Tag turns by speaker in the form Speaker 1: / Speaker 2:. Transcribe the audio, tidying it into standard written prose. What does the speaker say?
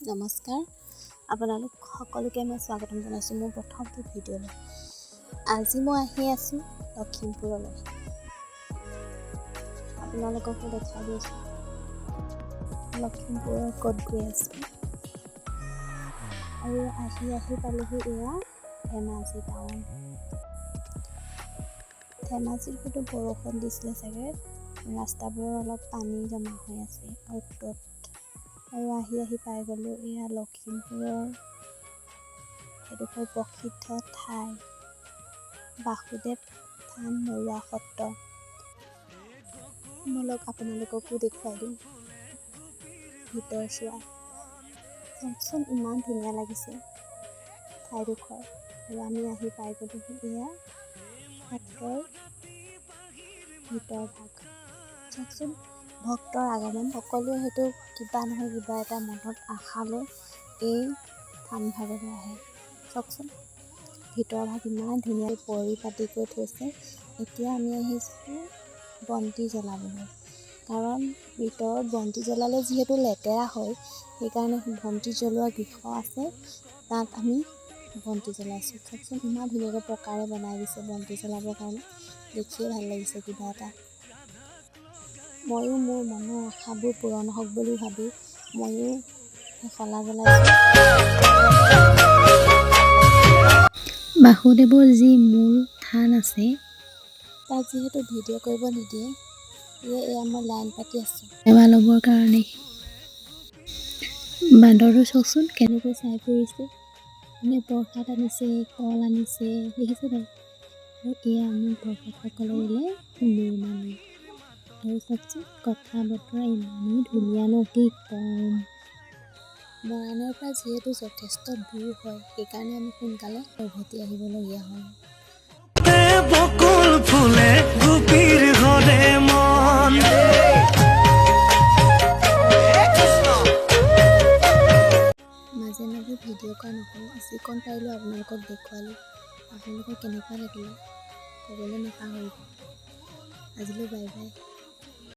Speaker 1: নমস্কাৰ, আপোনালোক সকলোকে মই স্বাগতম জনাইছোঁ মোৰ প্ৰথমটো ভিডিঅ'লৈ। আজি মই আহি আছোঁ লখিমপুৰলৈ। আপোনালোককো দেখাই দিছোঁ লখিমপুৰৰ ক'ত গৈ আছোঁ। আৰু আহি পালোহি এয়া ধেমাজি টাউন। ধেমাজিত হয়তো বৰষুণ দিছিলে চাগে, ৰাস্তাবোৰৰ অলপ পানী জমা হৈ আছে অ'ত-ত'ত। আৰু আহি পাই গ'লোঁ এয়া লখিমপুৰৰ এডোখৰ প্ৰসিদ্ধ ঠাই বাসুদেৱ থান নৰুৱা সত্ৰ। ব'লক আপোনালোককো দেখুৱাই দিম ভিতৰ চোৱা। চাওকচোন ইমান ধুনীয়া লাগিছে ঠাইডোখৰ। আৰু আমি আহি পাই গ'লোহি এয়া সত্ৰৰ ভিতৰ ভাগ। চাওকচোন ভক্তৰ আগমন, সকলোৱে হয়তো কিবা নহয় কিবা এটা মনত আশা লৈ এই থানভাগলৈ আহে। চাওকচোন ভিতৰ ভাগ ইমান ধুনীয়াকৈ পৰিপাটি কৰি থৈছে। এতিয়া আমি আহিছোঁ বন্তি জ্বলাবলৈ, কাৰণ ভিতৰত বন্তি জ্বলালে যিহেতু লেতেৰা হয়, সেইকাৰণে বন্তি জ্বলোৱা গৃহ আছে, তাত আমি বন্তি জ্বলাইছোঁ। চাওকচোন ইমান ধুনীয়াকৈ পকাৰে বনাই দিছে বন্তি জ্বলাবৰ কাৰণে, দেখিয়ে ভাল লাগিছে কিবা এটা। ময়ো মোৰ মনৰ আশাবোৰ পূৰণ হওক বুলি ভাবি ময়ো শলা জ্বলাইছোঁ। বাসুদেৱৰ যি মূল থান আছে, তাত যিহেতু ভিডিঅ' কৰিব নিদিয়ে, এয়া মই লাইন পাতি আছোঁ সেৱা ল'বৰ কাৰণে। বান্দৰটো চাওকচোন কেনেকৈ চাই ফুৰিছে, মানে প্ৰসাদ আনিছে, কল আনিছে, দেখিছে নাই? আৰু এয়া মোক ভকত সকললৈ মূৰ মানুহ। আৰু চাওকচোন কথা বতৰা ইমানেই ধুনীয়া ন, কি ক'ম। মৰাণৰ পৰা যিহেতু যথেষ্ট দূৰ হয়, সেইকাৰণে আমি সোনকালে উভতি আহিবলগীয়া হয়। মাজে মাজে ভিডিঅ' কৰা নহ'ল, যিকণ পাৰিলোঁ আপোনালোকক দেখুৱালোঁ। আপোনালোকৰ কেনেকুৱা লাগিলে ক'বলৈ নাপাহৰিব। আজিলৈ বাই বাই।